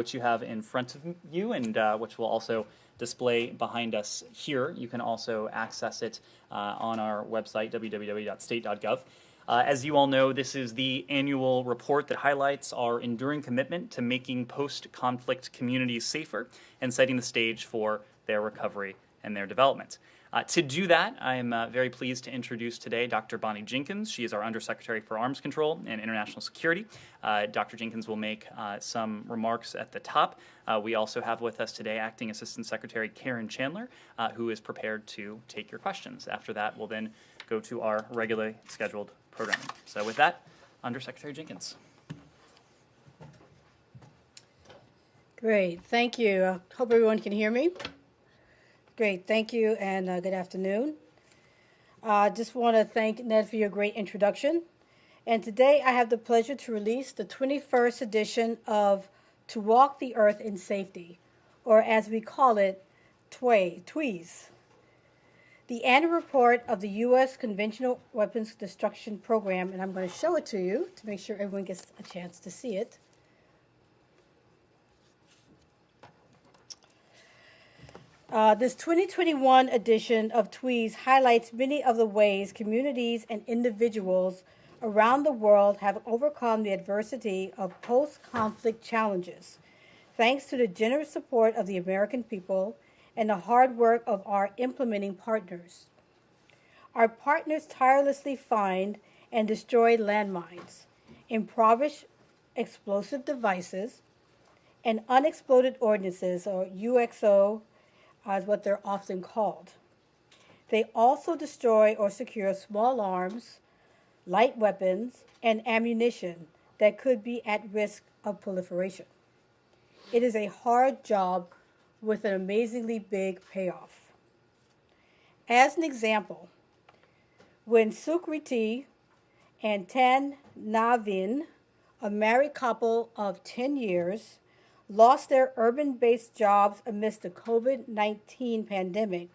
which you have in front of you and which will also display behind us here. You can also access it on our website, www.state.gov. As you all know, this is the annual report that highlights our enduring commitment to making post-conflict communities safer and setting the stage for their recovery and their development. To do that, I am very pleased to introduce today Dr. Bonnie Jenkins. She is our Undersecretary for Arms Control and International Security. Dr. Jenkins will make some remarks at the top. We also have with us today Acting Assistant Secretary Karen Chandler, who is prepared to take your questions. After that, we'll then go to our regularly scheduled programming. So with that, Undersecretary Jenkins. Great, thank you. I hope everyone can hear me. Great, thank you, and good afternoon. I just want to thank Ned for your great introduction. And today I have the pleasure to release the 21st edition of To Walk the Earth in Safety, or as we call it, TWEES. The annual report of the U.S. Conventional Weapons Destruction Program, and I'm going to show it to you to make sure everyone gets a chance to see it. This 2021 edition of TWEES highlights many of the ways communities and individuals around the world have overcome the adversity of post-conflict challenges, thanks to the generous support of the American people and the hard work of our implementing partners. Our partners tirelessly find and destroy landmines, improvised explosive devices, and unexploded ordnances, or UXO, as what they're often called. They also destroy or secure small arms, light weapons, and ammunition that could be at risk of proliferation. It is a hard job with an amazingly big payoff. As an example, when Sukriti and Tan Navin, a married couple of 10 years, lost their urban-based jobs amidst the COVID-19 pandemic,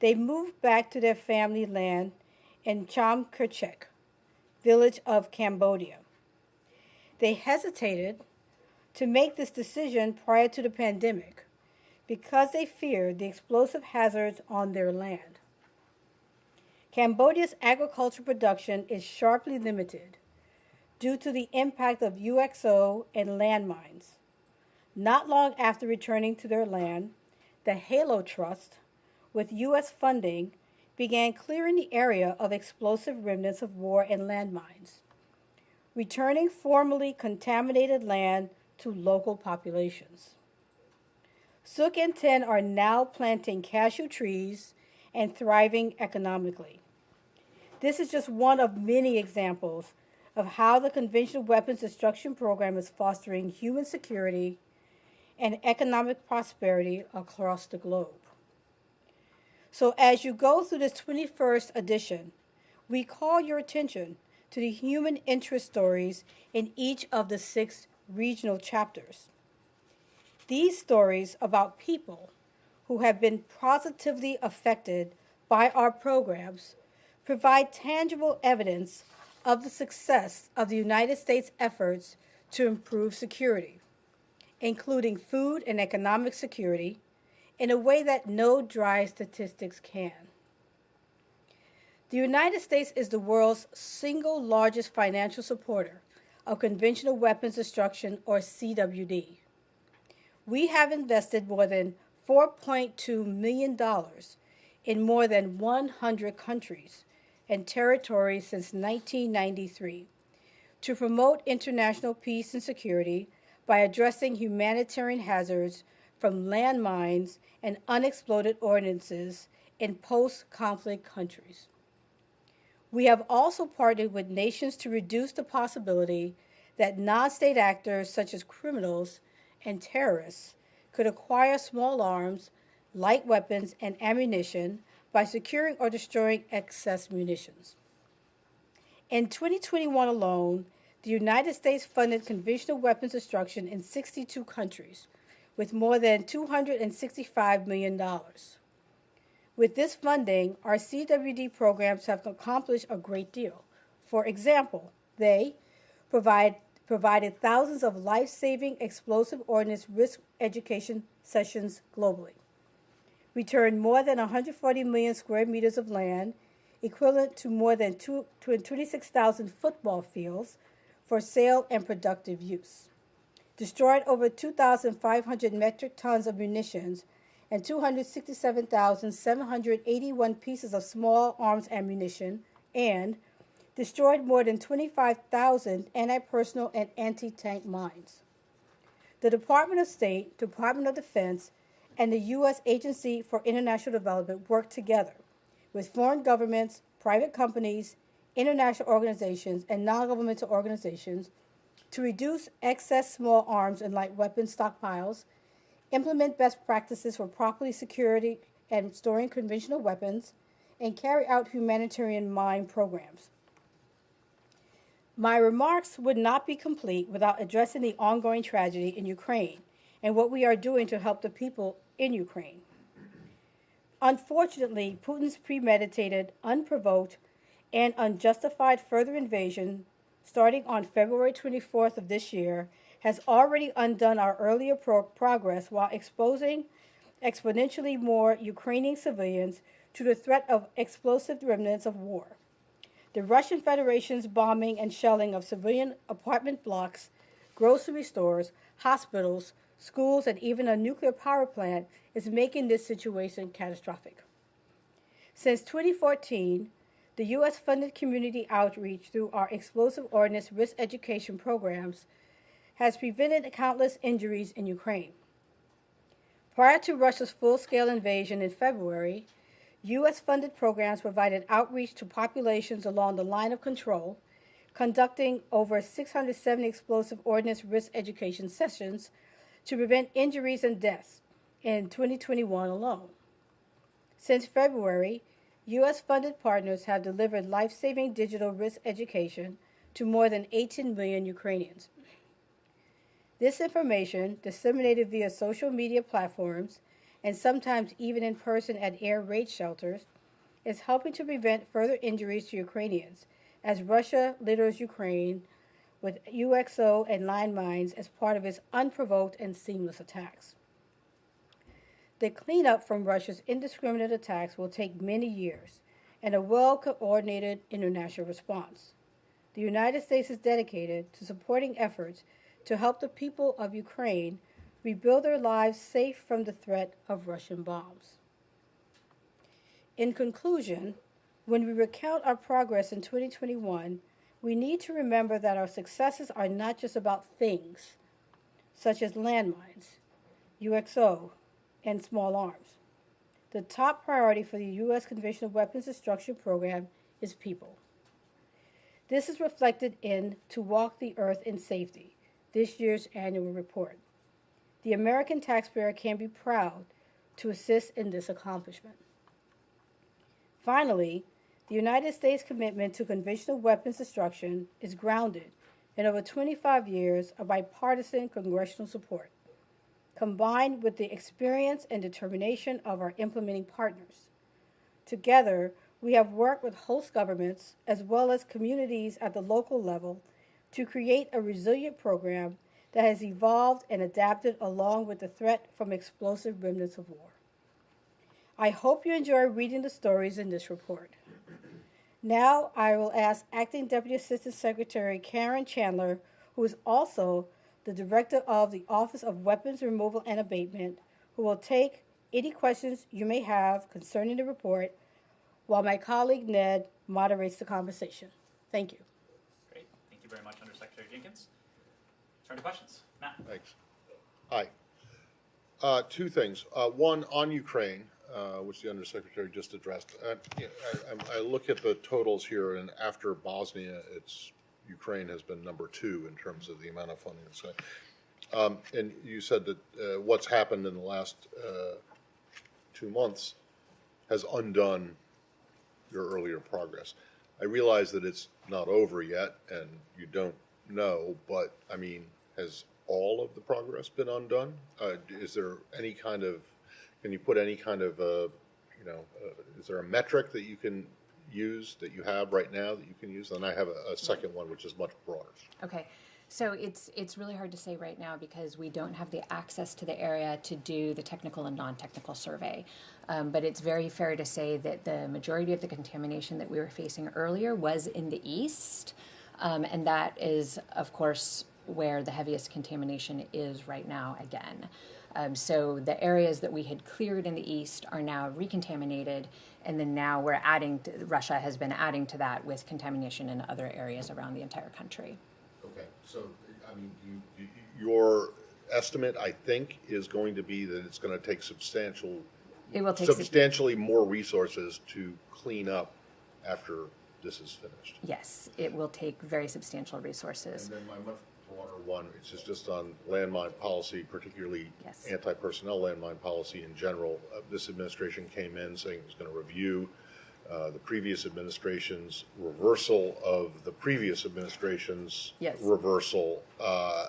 they moved back to their family land in Cham Kerchek, village of Cambodia. They hesitated to make this decision prior to the pandemic because they feared the explosive hazards on their land. Cambodia's agricultural production is sharply limited due to the impact of UXO and landmines. Not long after returning to their land, the Halo Trust, with U.S. funding, began clearing the area of explosive remnants of war and landmines, returning formerly contaminated land to local populations. Suk and Ten are now planting cashew trees and thriving economically. This is just one of many examples of how the Conventional Weapons Destruction Program is fostering human security and economic prosperity across the globe. So as you go through this 21st edition, we call your attention to the human interest stories in each of the 6 regional chapters. These stories about people who have been positively affected by our programs provide tangible evidence of the success of the United States' efforts to improve security, including food and economic security, in a way that no dry statistics can. The United States is the world's single largest financial supporter of conventional weapons destruction, or CWD. We have invested more than $4.2 million in more than 100 countries and territories since 1993 to promote international peace and security by addressing humanitarian hazards from landmines and unexploded ordnances in post-conflict countries. We have also partnered with nations to reduce the possibility that non-state actors such as criminals and terrorists could acquire small arms, light weapons, and ammunition by securing or destroying excess munitions. In 2021 alone, the United States funded conventional weapons destruction in 62 countries with more than $265 million. With this funding, our CWD programs have accomplished a great deal. For example, they provide provided thousands of life-saving explosive ordnance risk education sessions globally, returned more than 140 million square meters of land, equivalent to more than 26,000 football fields, for sale and productive use, destroyed over 2,500 metric tons of munitions and 267,781 pieces of small arms ammunition, and destroyed more than 25,000 anti-personnel and anti-tank mines. The Department of State, Department of Defense, and the U.S. Agency for International Development work together with foreign governments, private companies, international organizations, and non-governmental organizations to reduce excess small arms and light weapons stockpiles, implement best practices for properly security and storing conventional weapons, and carry out humanitarian mine programs. My remarks would not be complete without addressing the ongoing tragedy in Ukraine and what we are doing to help the people in Ukraine. Unfortunately, Putin's premeditated, unprovoked, and unjustified further invasion, starting on February 24th of this year, has already undone our earlier progress while exposing exponentially more Ukrainian civilians to the threat of explosive remnants of war. The Russian Federation's bombing and shelling of civilian apartment blocks, grocery stores, hospitals, schools, and even a nuclear power plant is making this situation catastrophic. Since 2014, the U.S.-funded community outreach through our explosive ordnance risk education programs has prevented countless injuries in Ukraine. Prior to Russia's full-scale invasion in February, U.S.-funded programs provided outreach to populations along the line of control, conducting over 670 explosive ordnance risk education sessions to prevent injuries and deaths in 2021 alone. Since February, U.S.-funded partners have delivered life-saving digital risk education to more than 18 million Ukrainians. This information, disseminated via social media platforms and sometimes even in person at air raid shelters, is helping to prevent further injuries to Ukrainians as Russia litters Ukraine with UXO and landmines as part of its unprovoked and seamless attacks. The cleanup from Russia's indiscriminate attacks will take many years and a well-coordinated international response. The United States is dedicated to supporting efforts to help the people of Ukraine rebuild their lives safe from the threat of Russian bombs. In conclusion, when we recount our progress in 2021, we need to remember that our successes are not just about things, such as landmines, UXO, and small arms. The top priority for the U.S. Conventional Weapons Destruction Program is people. This is reflected in To Walk the Earth in Safety, this year's annual report. The American taxpayer can be proud to assist in this accomplishment. Finally, the United States' commitment to conventional weapons destruction is grounded in over 25 years of bipartisan congressional support, combined with the experience and determination of our implementing partners. Together, we have worked with host governments as well as communities at the local level to create a resilient program that has evolved and adapted along with the threat from explosive remnants of war. I hope you enjoy reading the stories in this report. Now I will ask Acting Deputy Assistant Secretary Karen Chandler, who is also the Director of the Office of Weapons Removal and Abatement, who will take any questions you may have concerning the report, while my colleague Ned moderates the conversation. Thank you. Great. Thank you very much, Undersecretary Jenkins. Turn to questions. Matt. Thanks. Hi. Two things. One, on Ukraine, which the Undersecretary just addressed. I look at the totals here, and after Bosnia, Ukraine has been number 2 in terms of the amount of funding. So, and you said that what's happened in the last 2 months has undone your earlier progress. I realize that it's not over yet, and you don't know, but I mean, has all of the progress been undone? Is there any kind of, can you put any kind of, is there a metric that you can use, that you have right now that you can use? And I have a second one, which is much broader. Okay. So it's really hard to say right now because we don't have the access to the area to do the technical and non-technical survey. But it's very fair to say that the majority of the contamination that we were facing earlier was in the east. And that is, of course, where the heaviest contamination is right now again. So the areas that we had cleared in the east are now recontaminated, and then now we're Russia has been adding to that with contamination in other areas around the entire country. Okay, so, I mean, your estimate, I think, is going to be that it's going to take substantially more resources to clean up after this is finished. Yes, it will take very substantial resources. And then my much broader one, which is just on landmine policy, particularly anti-personnel landmine policy in general. This administration came in saying it was going to review the previous administration's reversal of the previous administration's reversal.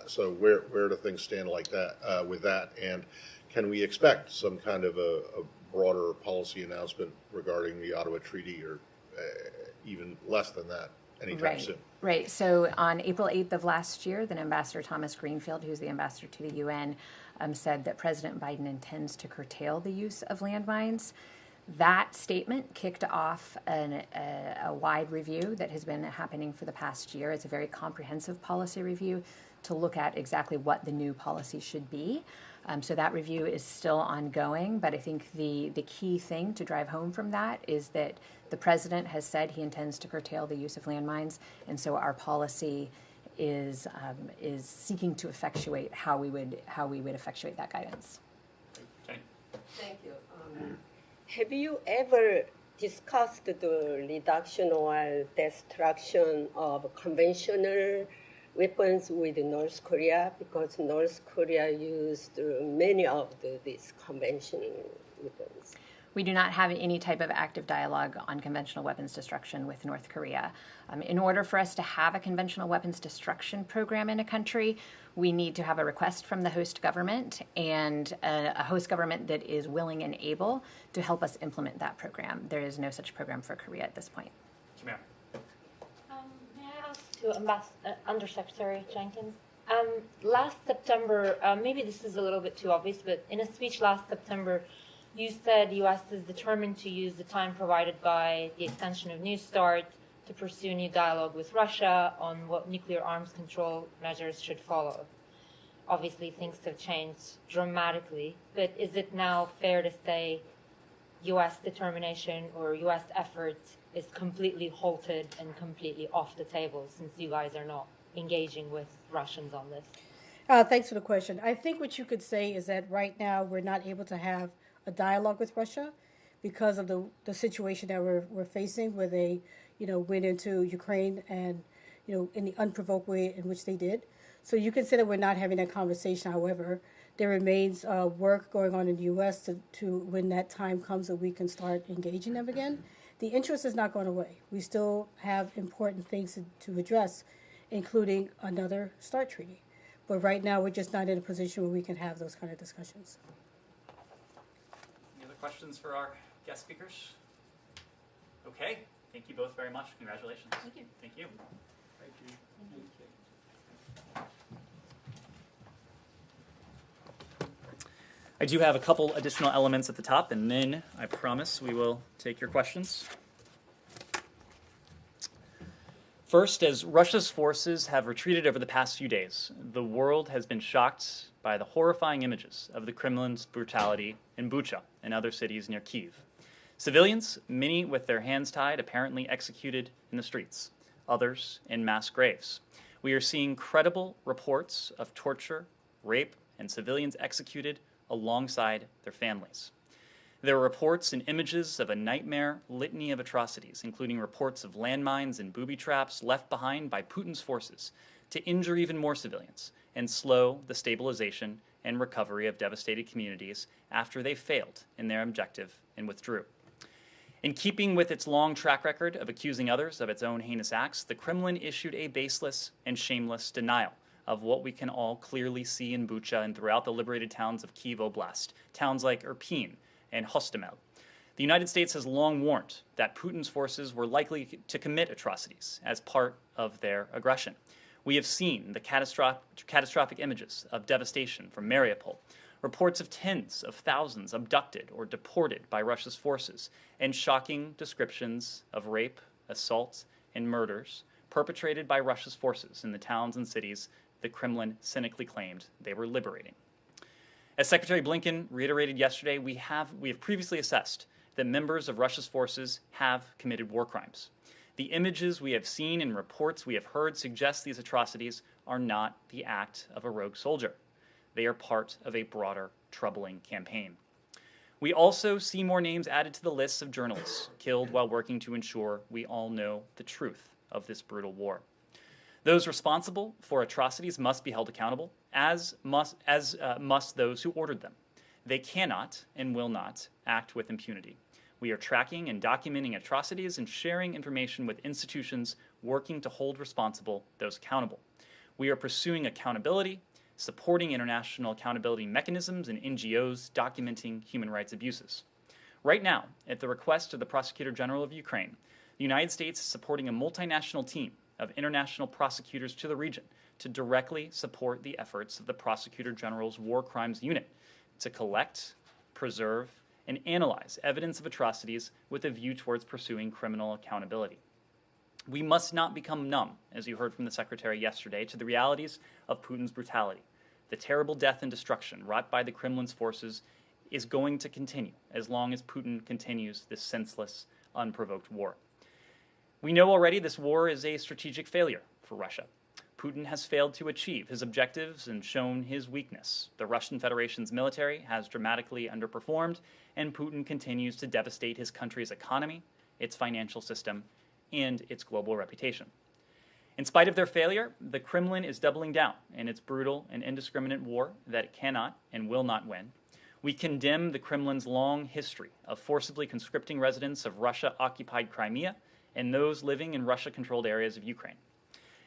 So where do things stand like that with that? And can we expect some kind of a broader policy announcement regarding the Ottawa Treaty, or even less than that anytime soon? Right. So on April 8th of last year, then Ambassador Thomas Greenfield, who's the ambassador to the UN, said that President Biden intends to curtail the use of landmines. That statement kicked off a wide review that has been happening for the past year. It's a very comprehensive policy review to look at exactly what the new policy should be. So that review is still ongoing, but I think the key thing to drive home from that is that the president has said he intends to curtail the use of landmines, and so our policy is seeking to effectuate how we would effectuate that guidance. Okay. Thank you. Have you ever discussed the reduction or destruction of conventional weapons with North Korea? Because North Korea used many of these conventional weapons. We do not have any type of active dialogue on conventional weapons destruction with North Korea. In order for us to have a conventional weapons destruction program in a country, we need to have a request from the host government and a host government that is willing and able to help us implement that program. There is no such program for Korea at this point. May I ask to Undersecretary Jenkins? Last September, maybe this is a little bit too obvious, but in a speech last September, you said U.S. is determined to use the time provided by the extension of New START to pursue new dialogue with Russia on what nuclear arms control measures should follow. Obviously, things have changed dramatically, but is it now fair to say U.S. determination or U.S. effort is completely halted and completely off the table since you guys are not engaging with Russians on this? Thanks for the question. I think what you could say is that right now we're not able to have a dialogue with Russia because of the situation that we're facing, where they, went into Ukraine and, in the unprovoked way in which they did. So you can say that we're not having that conversation. However, there remains work going on in the U.S. to when that time comes that we can start engaging them again. The interest is not going away. We still have important things to address, including another START treaty. But right now, we're just not in a position where we can have those kind of discussions. Any other questions for our guest speakers? Okay. Thank you both very much. Congratulations. Thank you. Thank you. Thank you. I do have a couple additional elements at the top, and then I promise we will take your questions. First, as Russia's forces have retreated over the past few days, the world has been shocked by the horrifying images of the Kremlin's brutality in Bucha and other cities near Kyiv. Civilians, many with their hands tied, apparently executed in the streets, others in mass graves. We are seeing credible reports of torture, rape, and civilians executed alongside their families. There are reports and images of a nightmare litany of atrocities, including reports of landmines and booby traps left behind by Putin's forces to injure even more civilians and slow the stabilization and recovery of devastated communities after they failed in their objective and withdrew. In keeping with its long track record of accusing others of its own heinous acts, the Kremlin issued a baseless and shameless denial of what we can all clearly see in Bucha and throughout the liberated towns of Kyiv Oblast, towns like Irpin and Hostomel. The United States has long warned that Putin's forces were likely to commit atrocities as part of their aggression. We have seen the catastrophic images of devastation from Mariupol, reports of tens of thousands abducted or deported by Russia's forces, and shocking descriptions of rape, assault, and murders perpetrated by Russia's forces in the towns and cities the Kremlin cynically claimed they were liberating. As Secretary Blinken reiterated yesterday, we have previously assessed that members of Russia's forces have committed war crimes. The images we have seen and reports we have heard suggest these atrocities are not the act of a rogue soldier. They are part of a broader, troubling campaign. We also see more names added to the lists of journalists killed while working to ensure we all know the truth of this brutal war. Those responsible for atrocities must be held accountable, as must those who ordered them. They cannot and will not act with impunity. We are tracking and documenting atrocities and sharing information with institutions working to hold responsible those accountable. We are pursuing accountability, supporting international accountability mechanisms and NGOs documenting human rights abuses. Right now, at the request of the Prosecutor General of Ukraine, the United States is supporting a multinational team of international prosecutors to the region to directly support the efforts of the Prosecutor General's War Crimes Unit to collect, preserve, and analyze evidence of atrocities with a view towards pursuing criminal accountability. We must not become numb, as you heard from the Secretary yesterday, to the realities of Putin's brutality. The terrible death and destruction wrought by the Kremlin's forces is going to continue as long as Putin continues this senseless, unprovoked war. We know already this war is a strategic failure for Russia. Putin has failed to achieve his objectives and shown his weakness. The Russian Federation's military has dramatically underperformed, and Putin continues to devastate his country's economy, its financial system, and its global reputation. In spite of their failure, the Kremlin is doubling down in its brutal and indiscriminate war that it cannot and will not win. We condemn the Kremlin's long history of forcibly conscripting residents of Russia-occupied Crimea and those living in Russia-controlled areas of Ukraine.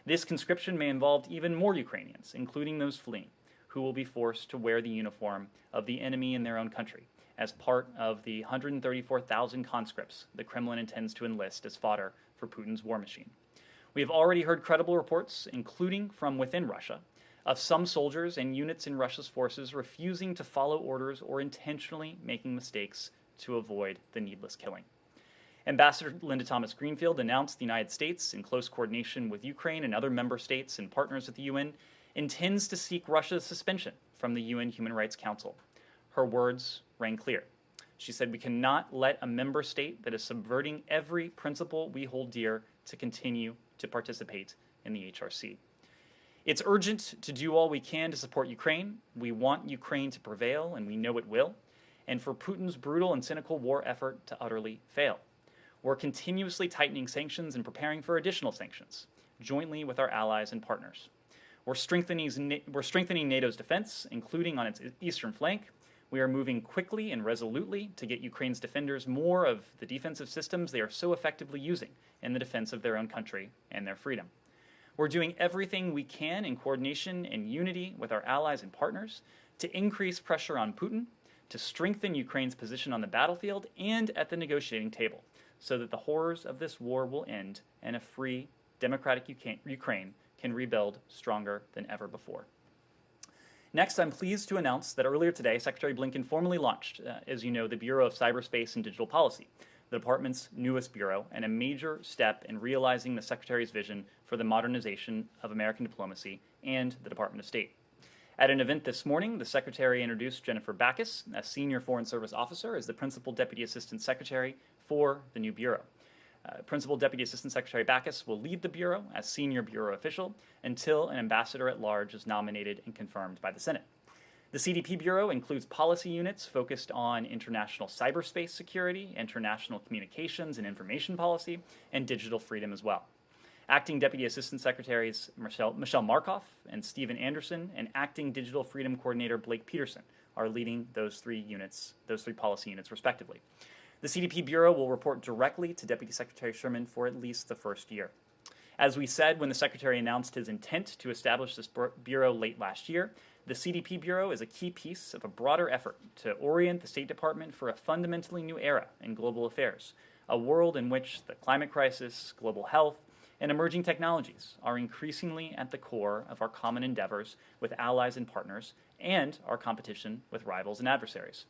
This conscription may involve even more Ukrainians, including those fleeing, who will be forced to wear the uniform of the enemy in their own country as part of the 134,000 conscripts the Kremlin intends to enlist as fodder for Putin's war machine. We have already heard credible reports, including from within Russia, of some soldiers and units in Russia's forces refusing to follow orders or intentionally making mistakes to avoid the needless killing. Ambassador Linda Thomas-Greenfield announced the United States, in close coordination with Ukraine and other member states and partners at the UN, intends to seek Russia's suspension from the UN Human Rights Council. Her words rang clear. She said, "We cannot let a member state that is subverting every principle we hold dear to continue to participate in the HRC." It's urgent to do all we can to support Ukraine. We want Ukraine to prevail, and we know it will, and for Putin's brutal and cynical war effort to utterly fail. We're continuously tightening sanctions and preparing for additional sanctions, jointly with our allies and partners. We're strengthening NATO's defense, including on its eastern flank. We are moving quickly and resolutely to get Ukraine's defenders more of the defensive systems they are so effectively using in the defense of their own country and their freedom. We're doing everything we can in coordination and unity with our allies and partners to increase pressure on Putin, to strengthen Ukraine's position on the battlefield and at the negotiating table, so that the horrors of this war will end and a free, democratic Ukraine can rebuild stronger than ever before. Next, I'm pleased to announce that earlier today, Secretary Blinken formally launched, as you know, the Bureau of Cyberspace and Digital Policy, the department's newest bureau, and a major step in realizing the Secretary's vision for the modernization of American diplomacy and the Department of State. At an event this morning, the Secretary introduced Jennifer Backus, a senior Foreign Service officer, as the Principal Deputy Assistant Secretary for the new bureau. Principal Deputy Assistant Secretary Backus will lead the bureau as senior bureau official until an ambassador at large is nominated and confirmed by the Senate. The CDP Bureau includes policy units focused on international cyberspace security, international communications and information policy, and digital freedom as well. Acting Deputy Assistant Secretaries Michelle Markoff and Stephen Anderson and Acting Digital Freedom Coordinator Blake Peterson are leading those three policy units respectively. The CDP Bureau will report directly to Deputy Secretary Sherman for at least the first year. As we said when the Secretary announced his intent to establish this bureau late last year, the CDP Bureau is a key piece of a broader effort to orient the State Department for a fundamentally new era in global affairs, a world in which the climate crisis, global health, and emerging technologies are increasingly at the core of our common endeavors with allies and partners, and our competition with rivals and adversaries.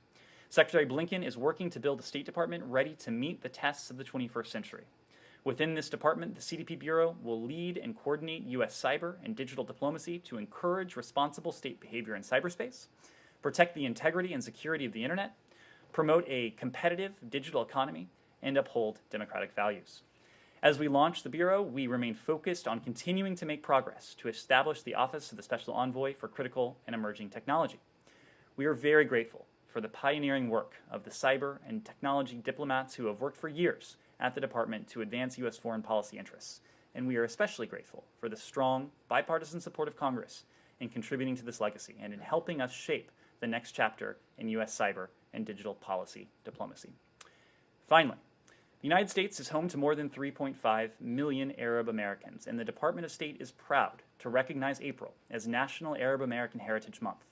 Secretary Blinken is working to build a State Department ready to meet the tests of the 21st century. Within this department, the CDP Bureau will lead and coordinate U.S. cyber and digital diplomacy to encourage responsible state behavior in cyberspace, protect the integrity and security of the internet, promote a competitive digital economy, and uphold democratic values. As we launch the Bureau, we remain focused on continuing to make progress to establish the Office of the Special Envoy for Critical and Emerging Technology. We are very grateful for the pioneering work of the cyber and technology diplomats who have worked for years at the department to advance U.S. foreign policy interests, and we are especially grateful for the strong, bipartisan support of Congress in contributing to this legacy and in helping us shape the next chapter in U.S. cyber and digital policy diplomacy. Finally, the United States is home to more than 3.5 million Arab Americans, and the Department of State is proud to recognize April as National Arab American Heritage Month.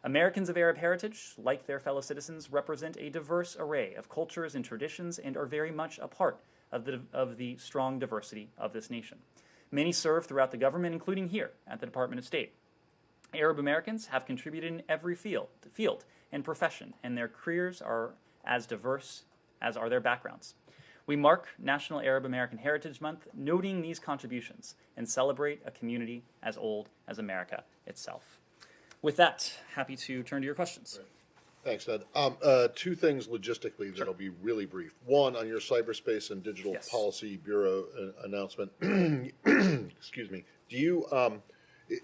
Americans of Arab heritage, like their fellow citizens, represent a diverse array of cultures and traditions and are very much a part of the strong diversity of this nation. Many serve throughout the government, including here at the Department of State. Arab Americans have contributed in every field and profession, and their careers are as diverse as are their backgrounds. We mark National Arab American Heritage Month, noting these contributions and celebrate a community as old as America itself. With that, happy to turn to your questions. Thanks, Ned. Two things logistically that'll be really brief. One, on your Cyberspace and Digital Policy Bureau announcement, excuse me, do you,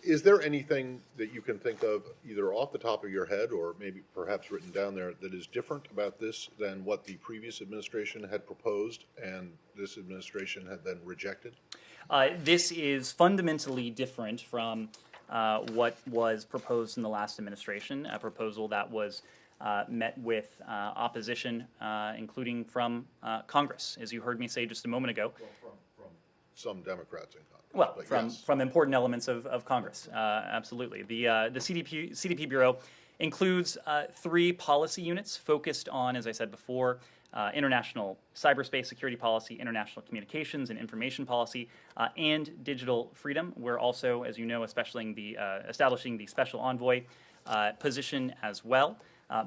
is there anything that you can think of, either off the top of your head or maybe perhaps written down there, that is different about this than what the previous administration had proposed and this administration had then rejected? This is fundamentally different from what was proposed in the last administration, a proposal that was met with opposition, including from Congress, as you heard me say just a moment ago. Well, from some Democrats in Congress. Well, from important elements of Congress, absolutely. The CDP Bureau includes 3 policy units focused on, as I said before, international cyberspace security policy, international communications and information policy, and digital freedom. We're also, as you know, establishing the Special Envoy position as well.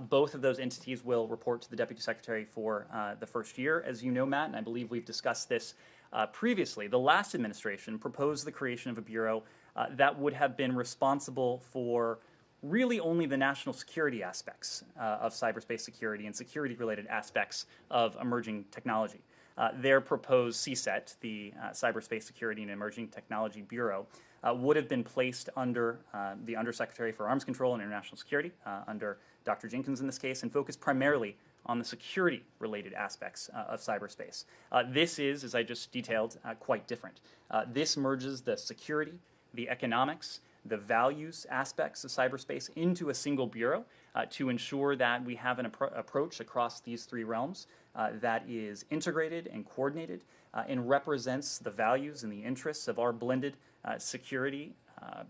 Both of those entities will report to the Deputy Secretary for the first year. As you know, Matt, and I believe we've discussed this previously, the last administration proposed the creation of a bureau that would have been responsible for really only the national security aspects of cyberspace security and security-related aspects of emerging technology. Their proposed CSET, the Cyberspace Security and Emerging Technology Bureau, would have been placed under the Undersecretary for Arms Control and International Security, under Dr. Jenkins in this case, and focused primarily on the security-related aspects of cyberspace. This is, as I just detailed, quite different. This merges the security, the economics, the values aspects of cyberspace into a single bureau to ensure that we have an approach across these 3 realms that is integrated and coordinated and represents the values and the interests of our blended security,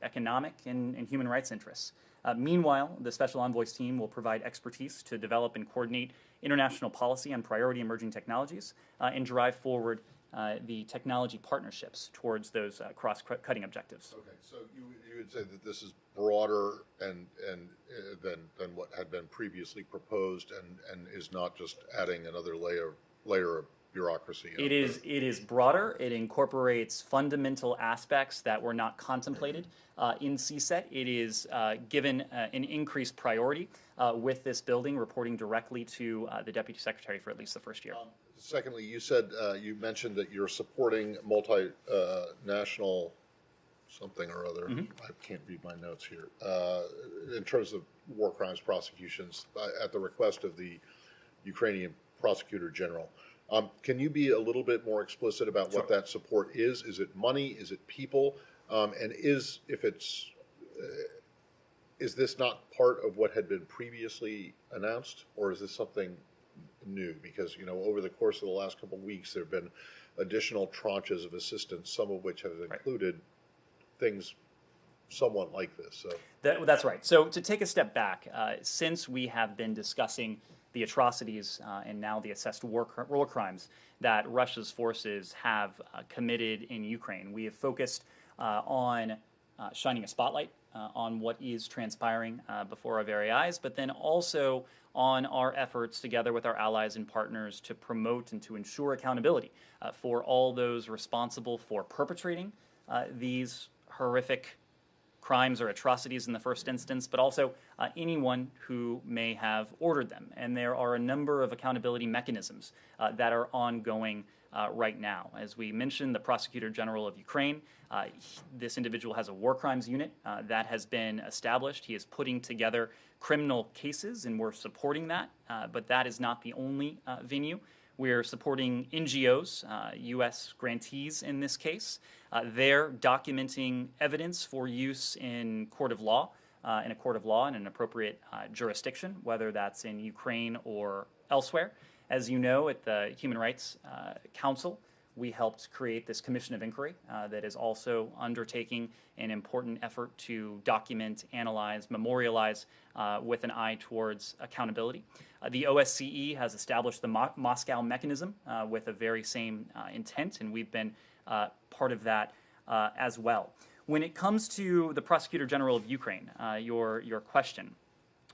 economic, and human rights interests. Meanwhile, the Special Envoy's team will provide expertise to develop and coordinate international policy on priority emerging technologies and drive forward the technology partnerships towards those cross-cutting objectives. Okay, so you would say that this is broader and than what had been previously proposed, and is not just adding another layer of bureaucracy. It is broader. It incorporates fundamental aspects that were not contemplated in CSET. It is given an increased priority with this building reporting directly to the Deputy Secretary for at least the first year. Secondly, you said you mentioned that you're supporting multinational something or other. Mm-hmm. I can't read my notes here. In terms of war crimes prosecutions, at the request of the Ukrainian Prosecutor General. Can you be a little bit more explicit about what that support is? Is it money? Is it people? And is this not part of what had been previously announced, or is this something new? Because, over the course of the last couple of weeks, there have been additional tranches of assistance, some of which have included things somewhat like this. So. That's right. So to take a step back, since we have been discussing the atrocities and now the assessed war crimes that Russia's forces have committed in Ukraine. We have focused on shining a spotlight on what is transpiring before our very eyes, but then also on our efforts together with our allies and partners to promote and to ensure accountability for all those responsible for perpetrating these horrific crimes or atrocities in the first instance, but also anyone who may have ordered them. And there are a number of accountability mechanisms that are ongoing right now. As we mentioned, the Prosecutor General of Ukraine, this individual has a war crimes unit that has been established. He is putting together criminal cases, and we're supporting that, but that is not the only venue. We're supporting NGOs, U.S. grantees in this case. They're documenting evidence for use in court of law, in a court of law in an appropriate jurisdiction, whether that's in Ukraine or elsewhere. As you know, at the Human Rights Council, we helped create this commission of inquiry that is also undertaking an important effort to document, analyze, memorialize with an eye towards accountability. The OSCE has established the Moscow mechanism with a very same intent, and we've been part of that as well. When it comes to the Prosecutor General of Ukraine, your question,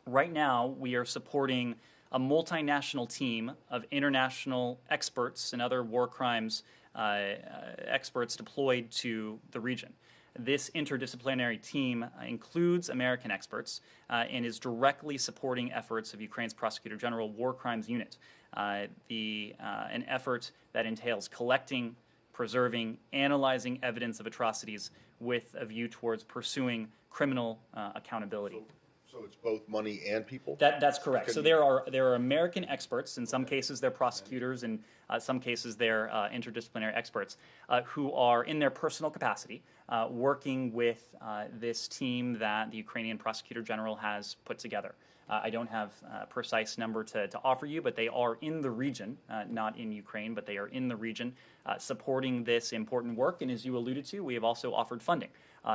right now we are supporting a multinational team of international experts and other war crimes experts deployed to the region. This interdisciplinary team includes American experts and is directly supporting efforts of Ukraine's Prosecutor General War Crimes Unit, an effort that entails collecting, preserving, analyzing evidence of atrocities with a view towards pursuing criminal accountability. So it's both money and people? That's correct. So there are American experts. In some cases, they're prosecutors. In some cases, they're interdisciplinary experts who are in their personal capacity working with this team that the Ukrainian Prosecutor General has put together. I don't have a precise number to offer you, but they are in the region, not in Ukraine, but they are in the region supporting this important work. And as you alluded to, we have also offered funding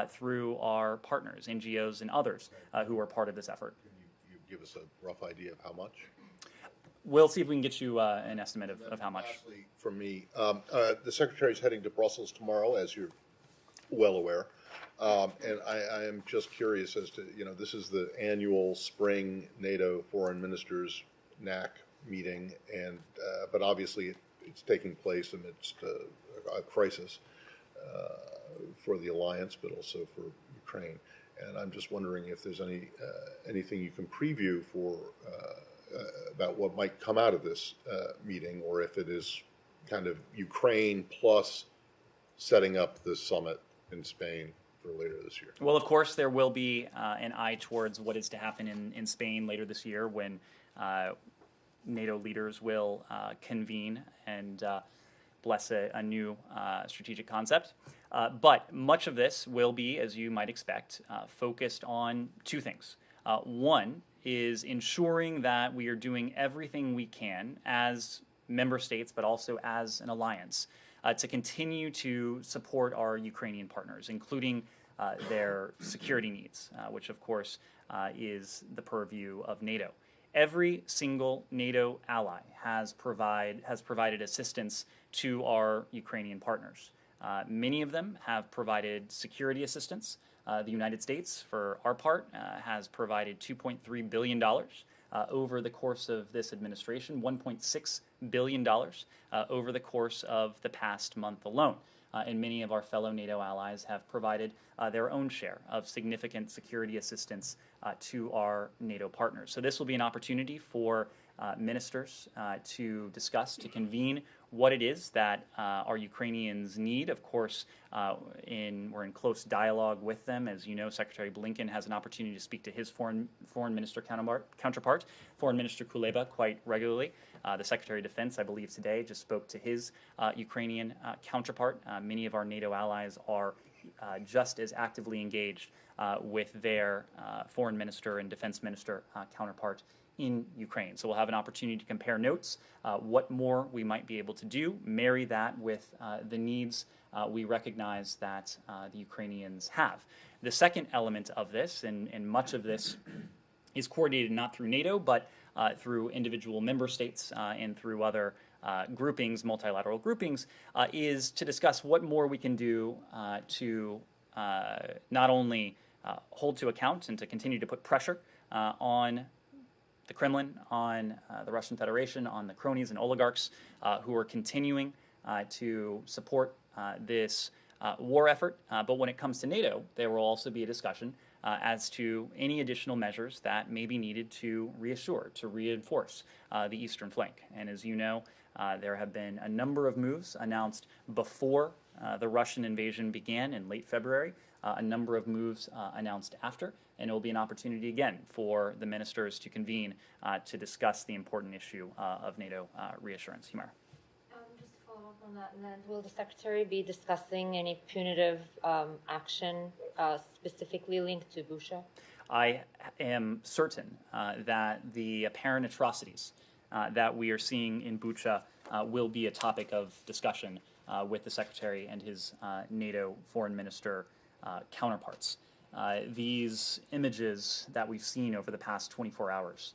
through our partners, NGOs and others who are part of this effort. Can you give us a rough idea of how much? We'll see if we can get you an estimate of how much. Lastly, from me, the Secretary is heading to Brussels tomorrow, as you're well aware. And I am just curious as to, this is the annual spring NATO foreign ministers NAC meeting, and but obviously it's taking place amidst a crisis for the alliance, but also for Ukraine. And I'm just wondering if there's anything you can preview for about what might come out of this meeting, or if it is kind of Ukraine plus setting up the summit in Spain for later this year. Well, of course, there will be an eye towards what is to happen in Spain later this year when NATO leaders will convene and bless a new strategic concept. But much of this will be, as you might expect, focused on two things. One is ensuring that we are doing everything we can as member states, but also as an alliance, to continue to support our Ukrainian partners, including their security needs, which of course is the purview of NATO. Every single NATO ally has provided assistance to our Ukrainian partners. Many of them have provided security assistance. The United States, for our part, has provided $2.3 billion over the course of this administration, $1.6 billion over the course of the past month alone. And many of our fellow NATO allies have provided their own share of significant security assistance to our NATO partners. So this will be an opportunity for ministers to discuss, to convene what it is that our Ukrainians need. Of course, we're in close dialogue with them. As you know, Secretary Blinken has an opportunity to speak to his foreign minister counterpart, Foreign Minister Kuleba, quite regularly. The Secretary of Defense, I believe today, just spoke to his Ukrainian counterpart. Many of our NATO allies are just as actively engaged with their foreign minister and defense minister counterpart in Ukraine. So we'll have an opportunity to compare notes, what more we might be able to do, marry that with the needs we recognize that the Ukrainians have. The second element of this, and much of this is coordinated not through NATO, but through individual member states and through other groupings, multilateral groupings, is to discuss what more we can do to not only hold to account and to continue to put pressure on the Kremlin, on the Russian Federation, on the cronies and oligarchs who are continuing to support this war effort. But when it comes to NATO, there will also be a discussion as to any additional measures that may be needed to reassure, to reinforce the eastern flank. And as you know, there have been a number of moves announced before the Russian invasion began in late February, a number of moves announced after, and it will be an opportunity again for the ministers to convene to discuss the important issue of NATO reassurance. Humara. Just to follow up on that, Ned, will the Secretary be discussing any punitive action specifically linked to Bucha? I am certain that the apparent atrocities that we are seeing in Bucha will be a topic of discussion with the Secretary and his NATO foreign minister counterparts. These images that we've seen over the past 24 hours,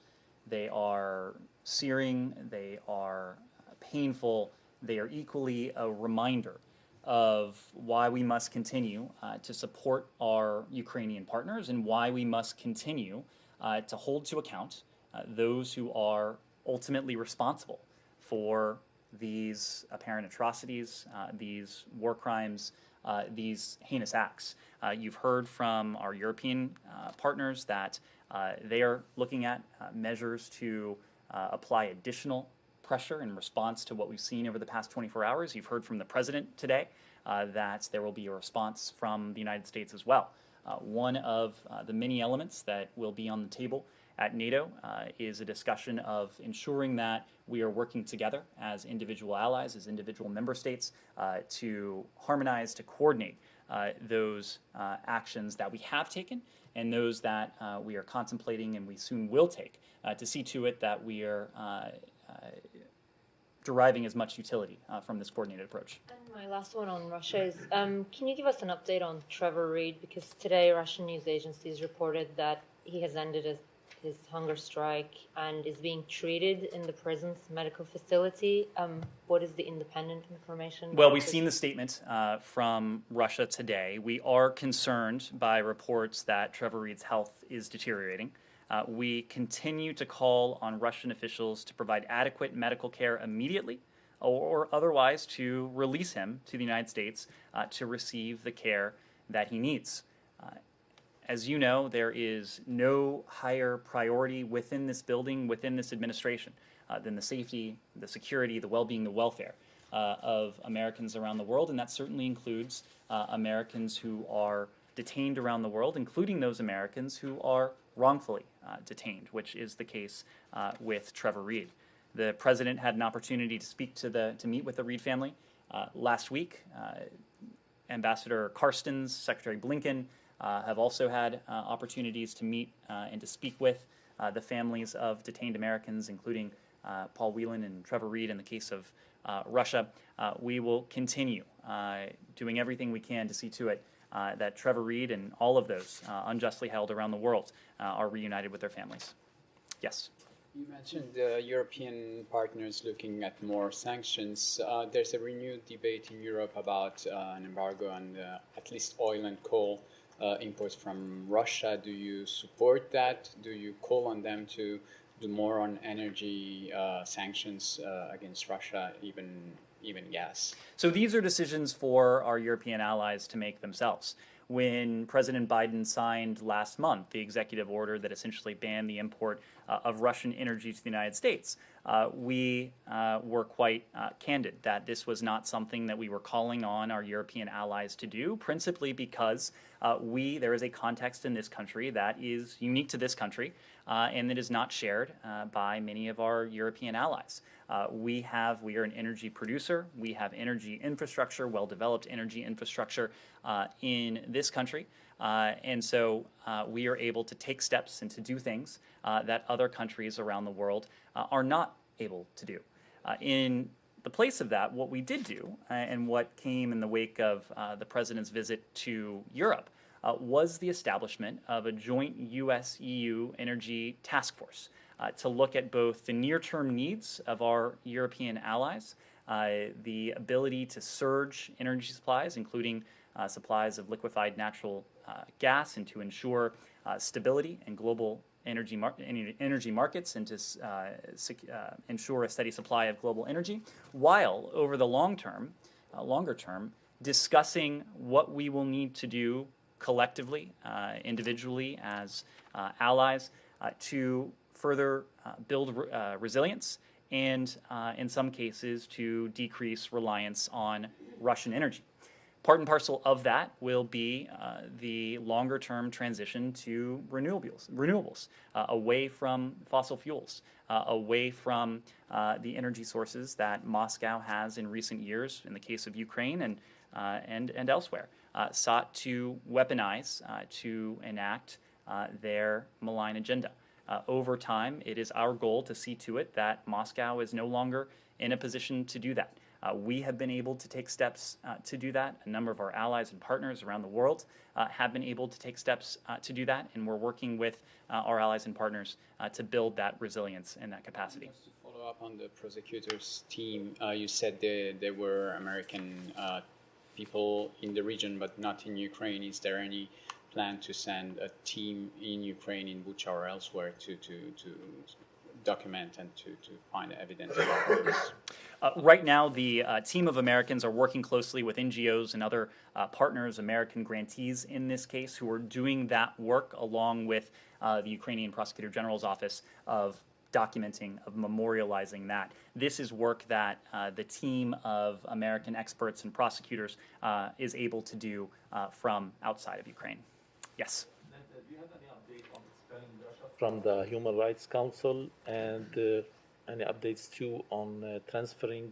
they are searing, they are painful, they are equally a reminder of why we must continue to support our Ukrainian partners and why we must continue to hold to account those who are ultimately responsible for these apparent atrocities, these war crimes, these heinous acts. You've heard from our European partners that they are looking at measures to apply additional pressure in response to what we've seen over the past 24 hours. You've heard from the President today that there will be a response from the United States as well. One of the many elements that will be on the table at NATO is a discussion of ensuring that we are working together as individual allies, as individual member states, to harmonize, to coordinate those actions that we have taken and those that we are contemplating and we soon will take to see to it that we are deriving as much utility from this coordinated approach. And my last one on Russia is, can you give us an update on Trevor Reed? Because today Russian news agencies reported that he has ended his hunger strike and is being treated in the prison's medical facility. What is the independent information? Well, we've seen the statement from Russia today. We are concerned by reports that Trevor Reed's health is deteriorating. We continue to call on Russian officials to provide adequate medical care immediately or otherwise to release him to the United States to receive the care that he needs. As you know, there is no higher priority within this building, within this administration, than the safety, the security, the well-being, the welfare of Americans around the world, and that certainly includes Americans who are detained around the world, including those Americans who are wrongfully detained, which is the case with Trevor Reed. The president had an opportunity to meet with the Reed family last week. Ambassador Carstens, Secretary Blinken have also had opportunities to meet and to speak with the families of detained Americans, including Paul Whelan and Trevor Reed in the case of Russia. We will continue doing everything we can to see to it that Trevor Reed and all of those unjustly held around the world are reunited with their families. Yes? You mentioned European partners looking at more sanctions. There's a renewed debate in Europe about an embargo on at least oil and coal imports from Russia. Do you support that? Do you call on them to do more on energy sanctions against Russia, even gas? So these are decisions for our European allies to make themselves. When President Biden signed last month the executive order that essentially banned the import of Russian energy to the United States, we were quite candid that this was not something that we were calling on our European allies to do, principally because there is a context in this country that is unique to this country and that is not shared by many of our European allies. We are an energy producer. We have energy infrastructure, well-developed energy infrastructure in this country. And so we are able to take steps and to do things that other countries around the world are not able to do. In the place of that, what we did do and what came in the wake of the president's visit to Europe was the establishment of a joint U.S.-EU energy task force to look at both the near-term needs of our European allies, the ability to surge energy supplies, including supplies of liquefied natural gas, and to ensure stability in global energy markets, and to ensure a steady supply of global energy, while over the longer term, discussing what we will need to do collectively, individually, as allies, to further build resilience, and in some cases to decrease reliance on Russian energy. Part and parcel of that will be the longer-term transition to renewables, away from fossil fuels, away from the energy sources that Moscow has in recent years, in the case of Ukraine and elsewhere, sought to weaponize to enact their malign agenda. Over time, it is our goal to see to it that Moscow is no longer in a position to do that. We have been able to take steps to do that. A number of our allies and partners around the world have been able to take steps to do that, and we're working with our allies and partners to build that resilience and that capacity. Just to follow up on the prosecutors team, you said there were American people in the region, but not in Ukraine. Is there any plan to send a team in Ukraine, in Bucha or elsewhere, to document and to find evidence about this? Right now, the team of Americans are working closely with NGOs and other partners, American grantees in this case, who are doing that work along with the Ukrainian Prosecutor General's office of documenting, of memorializing that. This is work that the team of American experts and prosecutors is able to do from outside of Ukraine. Yes? Do you have any update on expelling Russia from the Human Rights Council, and any updates too on transferring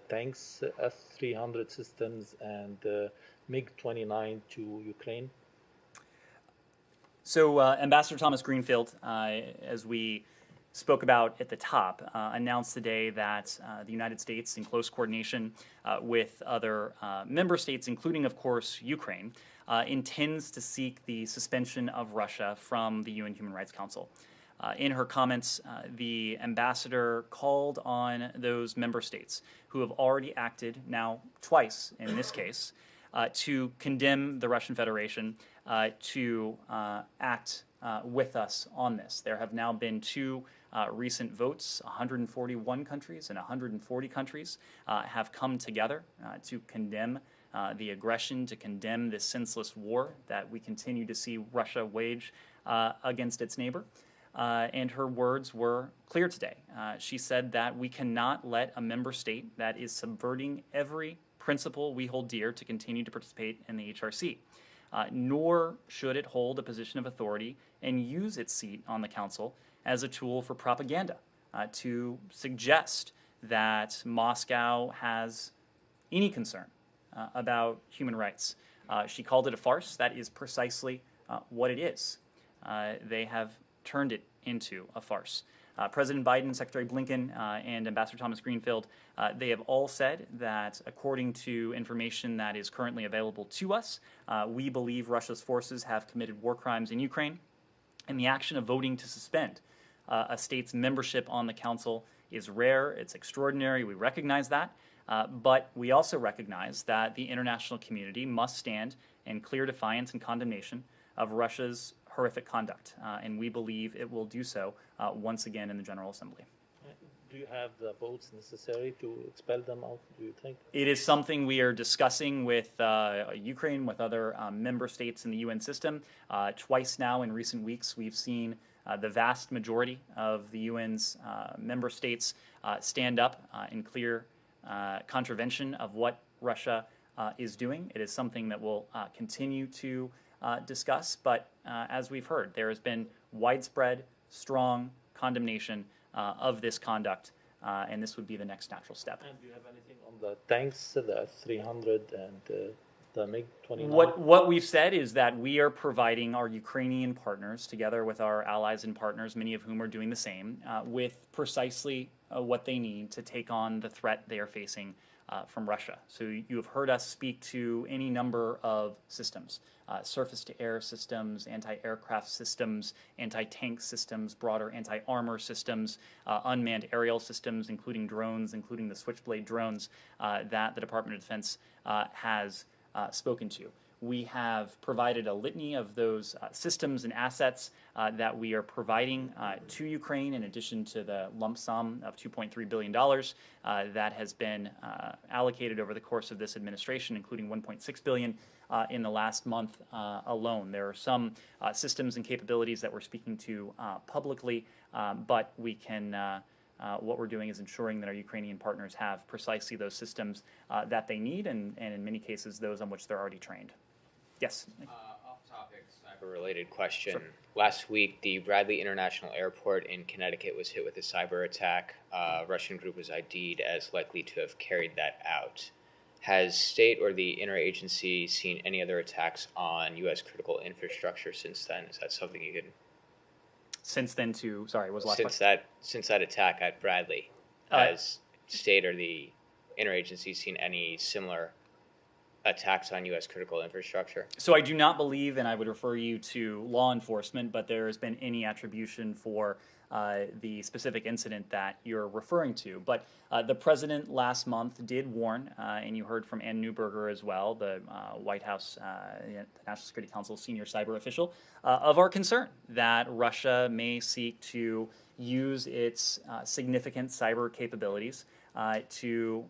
tanks, S-300 systems, and MiG-29 to Ukraine? So Ambassador Thomas Greenfield, as we spoke about at the top, announced today that the United States, in close coordination with other member states, including, of course, Ukraine, intends to seek the suspension of Russia from the UN Human Rights Council. In her comments, the ambassador called on those member states who have already acted, now twice in this case, to condemn the Russian Federation, to act with us on this. There have now been two recent votes. 141 countries and 140 countries have come together to condemn the aggression, to condemn this senseless war that we continue to see Russia wage against its neighbor. And her words were clear today. She said that we cannot let a member state that is subverting every principle we hold dear to continue to participate in the HRC. Nor should it hold a position of authority and use its seat on the Council as a tool for propaganda, to suggest that Moscow has any concern about human rights. She called it a farce. That is precisely what it is. They have turned it into a farce. President Biden, Secretary Blinken, and Ambassador Thomas Greenfield, they have all said that, according to information that is currently available to us, we believe Russia's forces have committed war crimes in Ukraine, and the action of voting to suspend a state's membership on the Council is rare, it's extraordinary, we recognize that, but we also recognize that the international community must stand in clear defiance and condemnation of Russia's horrific conduct, and we believe it will do so once again in the General Assembly. Do you have the votes necessary to expel them out, do you think? It is something we are discussing with Ukraine, with other member states in the UN system. Twice now in recent weeks, we've seen the vast majority of the UN's member states stand up in clear contravention of what Russia is doing. It is something that we'll continue to discuss, but as we've heard, there has been widespread, strong condemnation of this conduct, and this would be the next natural step. And do you have anything on the tanks, the S-300 and the MiG-29? What we've said is that we are providing our Ukrainian partners, together with our allies and partners, many of whom are doing the same, with precisely what they need to take on the threat they are facing from Russia. So you have heard us speak to any number of systems, surface-to-air systems, anti-aircraft systems, anti-tank systems, broader anti-armor systems, unmanned aerial systems, including drones, including the Switchblade drones that the Department of Defense has spoken to. We have provided a litany of those systems and assets that we are providing to Ukraine, in addition to the lump sum of $2.3 billion that has been allocated over the course of this administration, including $1.6 billion in the last month alone. There are some systems and capabilities that we're speaking to publicly, but we can. What we're doing is ensuring that our Ukrainian partners have precisely those systems that they need, and in many cases, those on which they're already trained. Yes? Off-topic, cyber-related question. Sure. Last week, the Bradley International Airport in Connecticut was hit with a cyber attack. A Russian group was ID'd as likely to have carried that out. Has state or the interagency seen any other attacks on U.S. critical infrastructure since then? Is that something you can... Since then to... Sorry, what was the last question? Since that attack at Bradley, has state or the interagency seen any similar attacks on U.S. critical infrastructure? So I do not believe, and I would refer you to law enforcement, but there has been any attribution for the specific incident that you're referring to. But the president last month did warn, and you heard from Ann Neuberger as well, the White House National Security Council senior cyber official, of our concern that Russia may seek to use its significant cyber capabilities to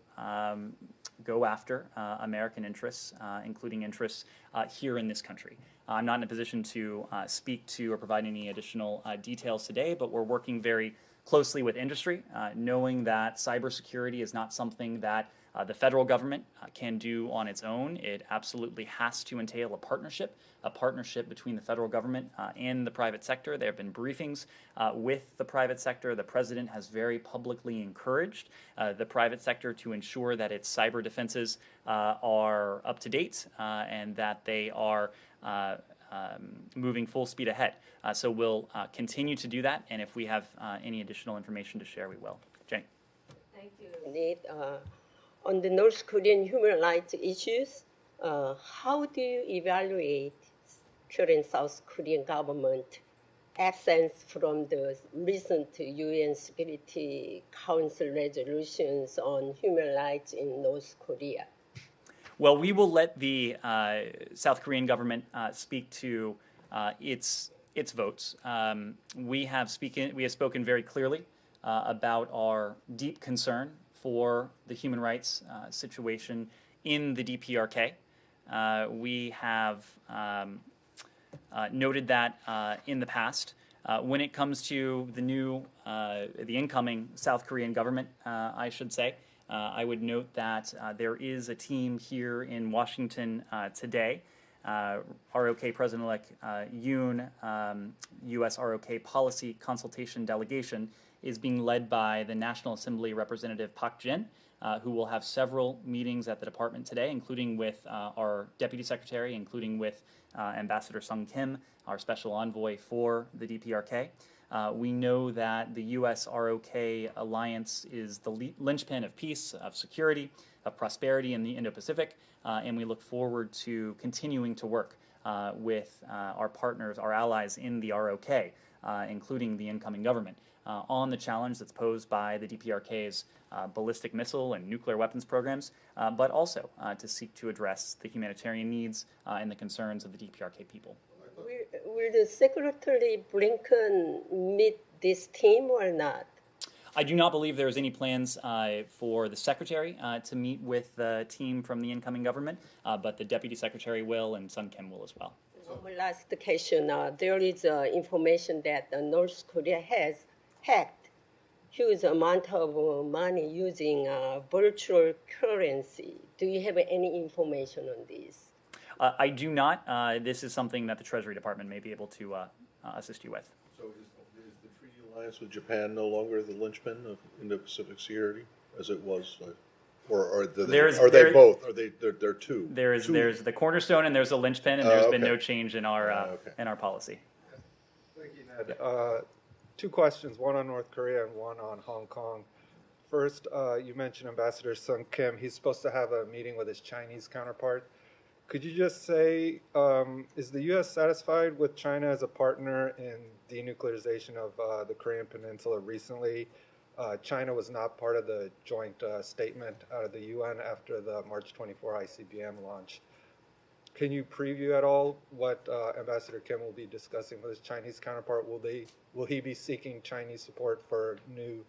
go after American interests, including interests here in this country. I'm not in a position to speak to or provide any additional details today, but we're working very closely with industry, knowing that cybersecurity is not something that the federal government can do on its own. It absolutely has to entail a partnership between the federal government and the private sector. There have been briefings with the private sector. The president has very publicly encouraged the private sector to ensure that its cyber defenses are up to date and that they are moving full speed ahead. So we'll continue to do that, and if we have any additional information to share, we will. Jenny. Thank you, Ned. On the North Korean human rights issues, how do you evaluate current South Korean government absence from the recent UN Security Council resolutions on human rights in North Korea? Well, we will let the South Korean government speak to its votes. We have spoken very clearly about our deep concern for the human rights situation in the DPRK. We have noted that in the past. When it comes to the incoming South Korean government, I should say, I would note that there is a team here in Washington today. ROK President-elect Yoon, U.S. ROK Policy Consultation Delegation, is being led by the National Assembly Representative Park Jin, who will have several meetings at the department today, including with our Deputy Secretary, including with Ambassador Sung Kim, our Special Envoy for the DPRK. We know that the U.S. ROK alliance is the linchpin of peace, of security, of prosperity in the Indo-Pacific, and we look forward to continuing to work with our partners, our allies in the ROK, including the incoming government, on the challenge that's posed by the DPRK's ballistic missile and nuclear weapons programs, but also to seek to address the humanitarian needs and the concerns of the DPRK people. Will the Secretary Blinken meet this team or not? I do not believe there's any plans for the Secretary to meet with the team from the incoming government, but the Deputy Secretary will, and Sung Kim will as well. One last question. There is information that North Korea has hacked huge amount of money using virtual currency. Do you have any information on this? I do not. This is something that the Treasury Department may be able to assist you with. So is the treaty alliance with Japan no longer the linchpin of Indo-Pacific security as it was? Or are they both? Are they're two? There's the cornerstone and there's a linchpin, and there's been no change in our policy. Thank you, Ned. Two questions, one on North Korea and one on Hong Kong. First, you mentioned Ambassador Sun Kim. He's supposed to have a meeting with his Chinese counterpart. Could you just say, is the U.S. satisfied with China as a partner in denuclearization of the Korean Peninsula recently? China was not part of the joint statement out of the UN after the March 24 ICBM launch. Can you preview at all what Ambassador Kim will be discussing with his Chinese counterpart? Will he be seeking Chinese support for new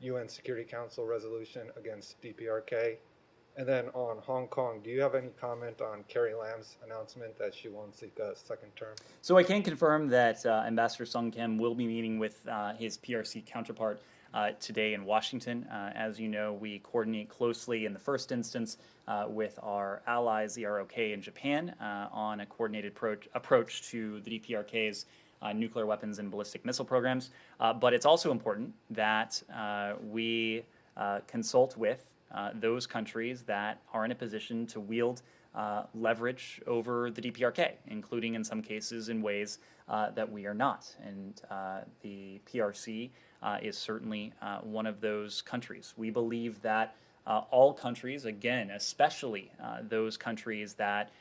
UN Security Council resolution against DPRK? And then on Hong Kong, do you have any comment on Carrie Lam's announcement that she won't seek a second term? So I can confirm that Ambassador Sung Kim will be meeting with his PRC counterpart today in Washington. As you know, we coordinate closely in the first instance with our allies, the ROK in Japan, on a coordinated approach to the DPRK's nuclear weapons and ballistic missile programs. But it's also important that we consult with those countries that are in a position to wield leverage over the DPRK, including in some cases in ways that we are not. And the PRC is certainly one of those countries. We believe that all countries, again, especially those countries that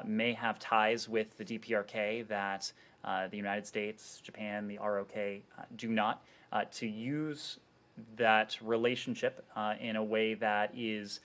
may have ties with the DPRK that the United States, Japan, the ROK do not, to use that relationship in a way that is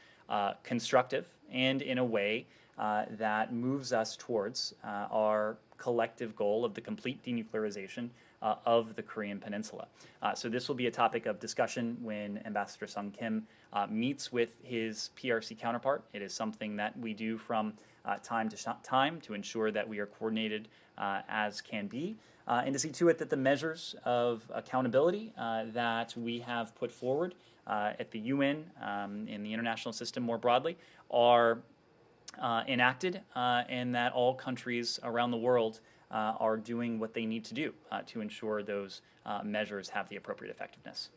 constructive and in a way that moves us towards our collective goal of the complete denuclearization of the Korean Peninsula. So this will be a topic of discussion when Ambassador Sung Kim meets with his PRC counterpart. It is something that we do from time to time to ensure that we are coordinated as can be, and to see to it that the measures of accountability that we have put forward at the UN, in the international system more broadly, are enacted, and that all countries around the world are doing what they need to do to ensure those measures have the appropriate effectiveness.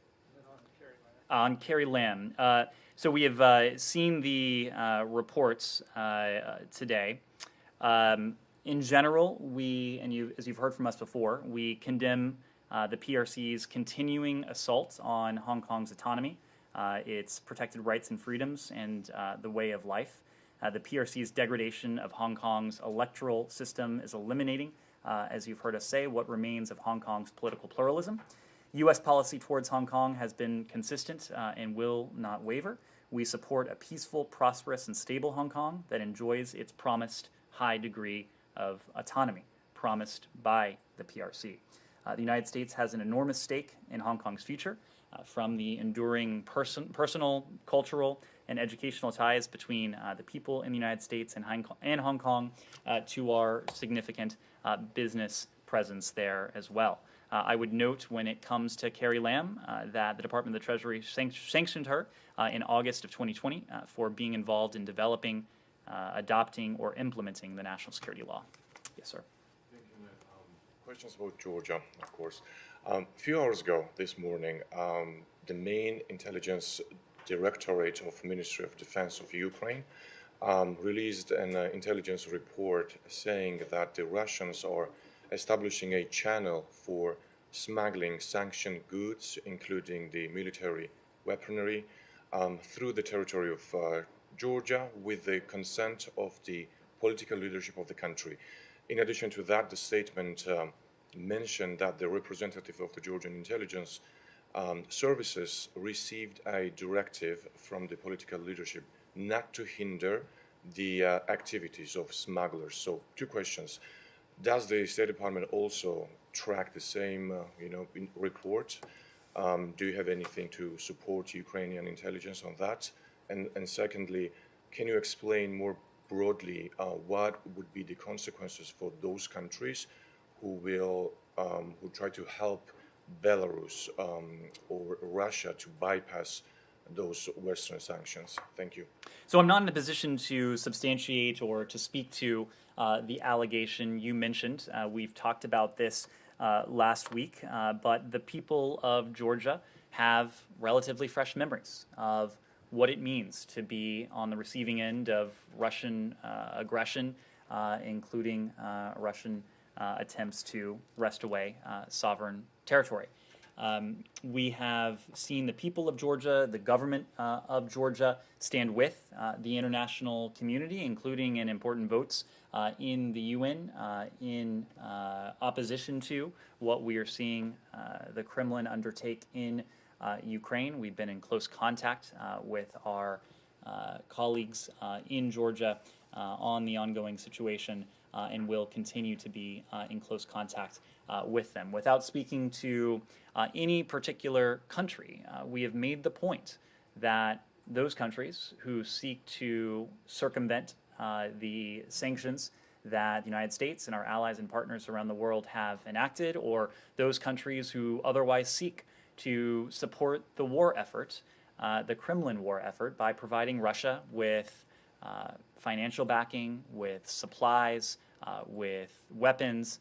On Carrie Lam, so we have seen the reports today. In general, as you've heard from us before, we condemn the PRC's continuing assault on Hong Kong's autonomy, its protected rights and freedoms, and the way of life. The PRC's degradation of Hong Kong's electoral system is eliminating, as you've heard us say, what remains of Hong Kong's political pluralism. U.S. policy towards Hong Kong has been consistent and will not waver. We support a peaceful, prosperous, and stable Hong Kong that enjoys its promised high degree of autonomy promised by the PRC. The United States has an enormous stake in Hong Kong's future, from the enduring personal, cultural, and educational ties between the people in the United States and Hong Kong to our significant business presence there as well. I would note when it comes to Carrie Lam that the Department of the Treasury sanctioned her in August of 2020 for being involved in developing, adopting, or implementing the national security law. Yes, sir. Thank you, Ned. Questions about Georgia, of course. A few hours ago, this morning, the main intelligence directorate of Ministry of Defense of Ukraine released an intelligence report saying that the Russians are establishing a channel for smuggling sanctioned goods, including the military weaponry, through the territory of Georgia with the consent of the political leadership of the country. In addition to that, the statement mentioned that the representative of the Georgian intelligence services received a directive from the political leadership not to hinder the activities of smugglers. So, two questions. Does the State Department also track the same report? Do you have anything to support Ukrainian intelligence on that? And secondly, can you explain more broadly what would be the consequences for those countries who try to help Belarus or Russia to bypass those Western sanctions? Thank you. So I'm not in a position to substantiate or to speak to the allegation you mentioned. We've talked about this last week, but the people of Georgia have relatively fresh memories of what it means to be on the receiving end of Russian aggression, including Russian attempts to wrest away sovereign territory. We have seen the people of Georgia, the government of Georgia, stand with the international community, including in important votes in the UN in opposition to what we are seeing the Kremlin undertake in Ukraine. We've been in close contact with our colleagues in Georgia on the ongoing situation and will continue to be in close contact with them. Without speaking to any particular country, we have made the point that those countries who seek to circumvent the sanctions that the United States and our allies and partners around the world have enacted, or those countries who otherwise seek to support the war effort, the Kremlin war effort, by providing Russia with financial backing, with supplies, with weapons,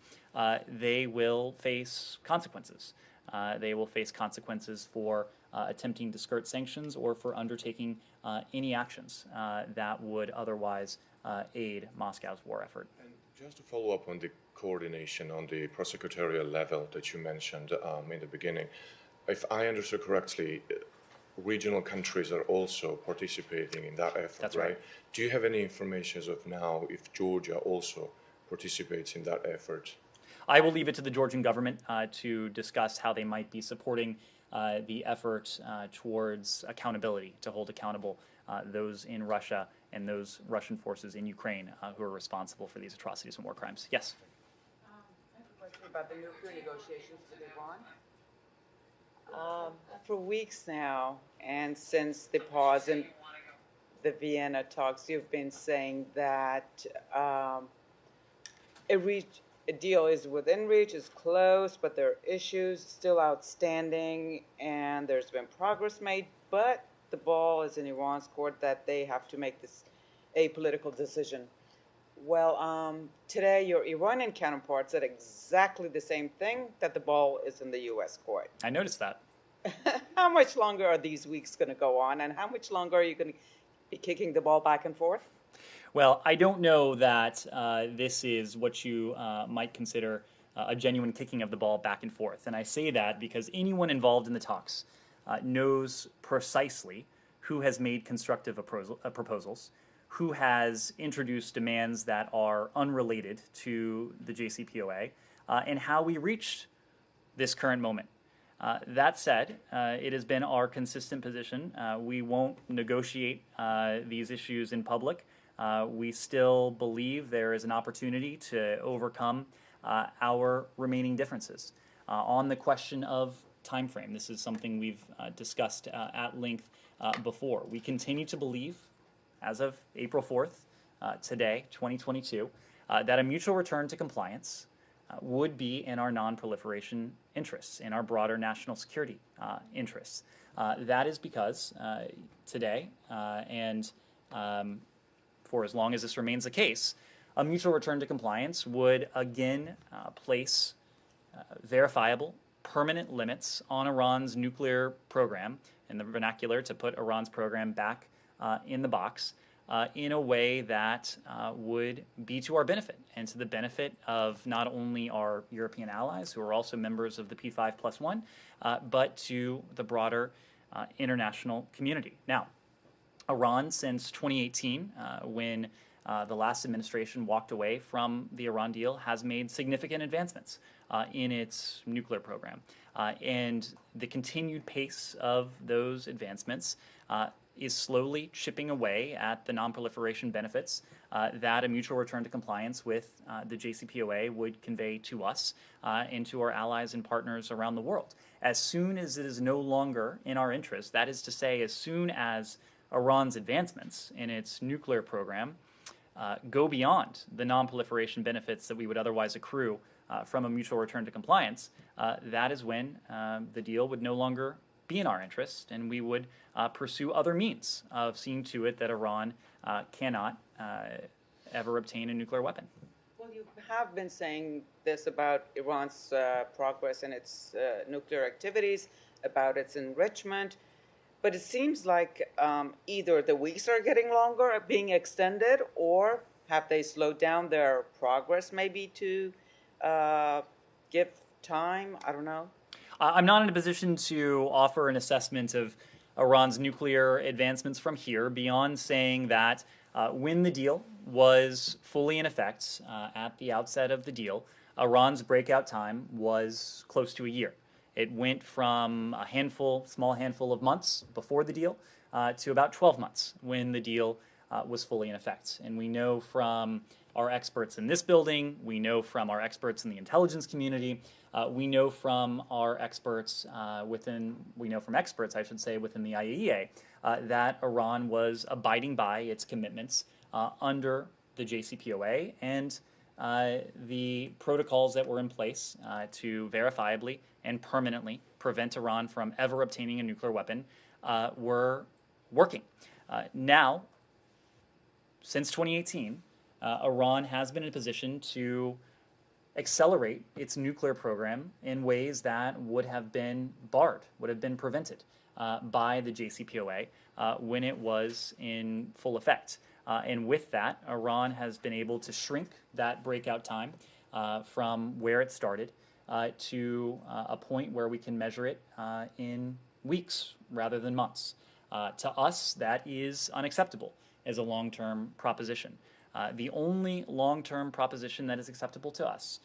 they will face consequences. They will face consequences for attempting to skirt sanctions or for undertaking any actions that would otherwise aid Moscow's war effort. And just to follow up on the coordination on the prosecutorial level that you mentioned in the beginning, if I understood correctly, regional countries are also participating in that effort, That's right? Do you have any information as of now if Georgia also participates in that effort? I will leave it to the Georgian government to discuss how they might be supporting the effort towards accountability, to hold accountable those in Russia and those Russian forces in Ukraine who are responsible for these atrocities and war crimes. Yes? I have a question about the nuclear negotiations with Iran. For weeks now, and since the pause in the Vienna talks, you've been saying that a deal is within reach, is close, but there are issues still outstanding, and there's been progress made, but the ball is in Iran's court that they have to make this a political decision. Well, today your Iranian counterpart said exactly the same thing, that the ball is in the U.S. court. I noticed that. How much longer are these weeks going to go on, and how much longer are you going to be kicking the ball back and forth? Well, I don't know that this is what you might consider a genuine kicking of the ball back and forth. And I say that because anyone involved in the talks knows precisely who has made constructive proposals, who has introduced demands that are unrelated to the JCPOA, and how we reached this current moment. That said, it has been our consistent position. We won't negotiate these issues in public. We still believe there is an opportunity to overcome our remaining differences. On the question of time frame, this is something we've discussed at length before. We continue to believe, as of April 4th, today, 2022, that a mutual return to compliance would be in our non-proliferation interests, in our broader national security interests. That is because today, and for as long as this remains the case, a mutual return to compliance would again place verifiable, permanent limits on Iran's nuclear program, in the vernacular, to put Iran's program back in the box, in a way that would be to our benefit and to the benefit of not only our European allies, who are also members of the P5+1, but to the broader international community. Now, Iran, since 2018, when the last administration walked away from the Iran deal, has made significant advancements in its nuclear program. And the continued pace of those advancements is slowly chipping away at the non-proliferation benefits that a mutual return to compliance with the JCPOA would convey to us and to our allies and partners around the world. As soon as it is no longer in our interest, that is to say, as soon as Iran's advancements in its nuclear program go beyond the non-proliferation benefits that we would otherwise accrue from a mutual return to compliance, that is when the deal would no longer be in our interest, and we would pursue other means of seeing to it that Iran cannot ever obtain a nuclear weapon. Well, you have been saying this about Iran's progress in its nuclear activities, about its enrichment, but it seems like either the weeks are getting longer, are being extended, or have they slowed down their progress maybe to give time? I don't know. I'm not in a position to offer an assessment of Iran's nuclear advancements from here beyond saying that when the deal was fully in effect at the outset of the deal, Iran's breakout time was close to a year. It went from a small handful of months before the deal to about 12 months when the deal was fully in effect. And we know from our experts in this building, we know from our experts in the intelligence community, we know from our experts within the IAEA that Iran was abiding by its commitments under the JCPOA and the protocols that were in place to verifiably and permanently prevent Iran from ever obtaining a nuclear weapon were working. Now, since 2018, Iran has been in a position to accelerate its nuclear program in ways that would have been barred, would have been prevented by the JCPOA when it was in full effect. And with that, Iran has been able to shrink that breakout time from where it started to a point where we can measure it in weeks rather than months. To us, that is unacceptable as a long-term proposition. The only long-term proposition that is acceptable to us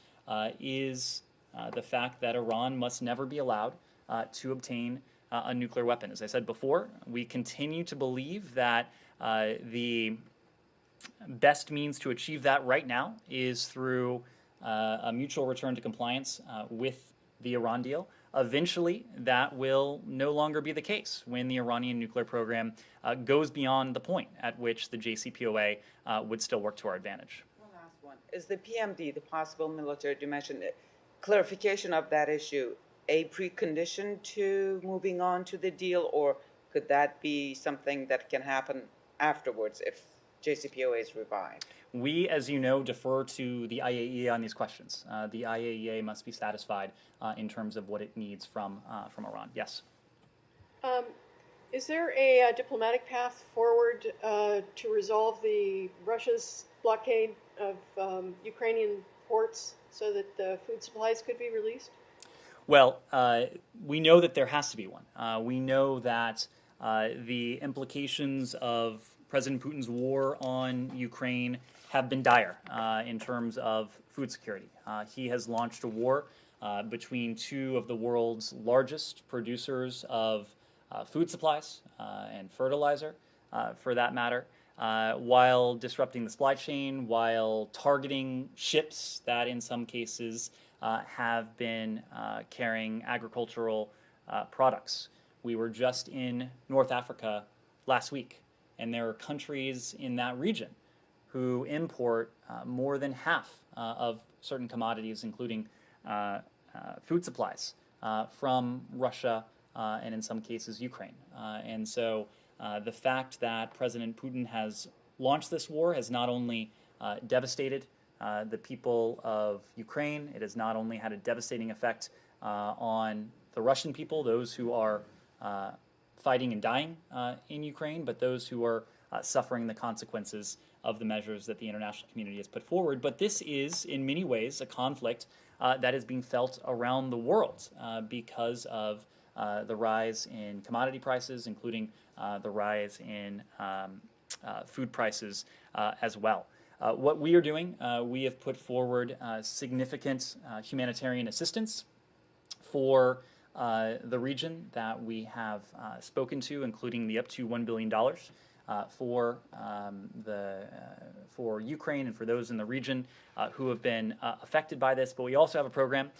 is the fact that Iran must never be allowed to obtain a nuclear weapon. As I said before, we continue to believe that the best means to achieve that right now is through a mutual return to compliance with the Iran deal. Eventually, that will no longer be the case when the Iranian nuclear program goes beyond the point at which the JCPOA would still work to our advantage. One last one. Is the PMD, the possible military dimension, clarification of that issue, a precondition to moving on to the deal, or could that be something that can happen afterwards if JCPOA is revived? We, as you know, defer to the IAEA on these questions. The IAEA must be satisfied in terms of what it needs from Iran. Yes. Is there a diplomatic path forward to resolve Russia's blockade of Ukrainian ports so that the food supplies could be released? Well, we know that there has to be one. We know that the implications of President Putin's war on Ukraine have been dire in terms of food security. He has launched a war between two of the world's largest producers of food supplies and fertilizer, for that matter, while disrupting the supply chain, while targeting ships that in some cases have been carrying agricultural products. We were just in North Africa last week, and there are countries in that region who import more than half of certain commodities, including food supplies, from Russia and in some cases Ukraine. And so the fact that President Putin has launched this war has not only devastated the people of Ukraine, it has not only had a devastating effect on the Russian people, those who are fighting and dying in Ukraine, but those who are suffering the consequences of the measures that the international community has put forward. But this is, in many ways, a conflict that is being felt around the world because of the rise in commodity prices, including the rise in food prices as well. What we are doing, we have put forward significant humanitarian assistance for the region that we have spoken to, including the up to $1 billion for Ukraine and for those in the region who have been affected by this. But we also have a program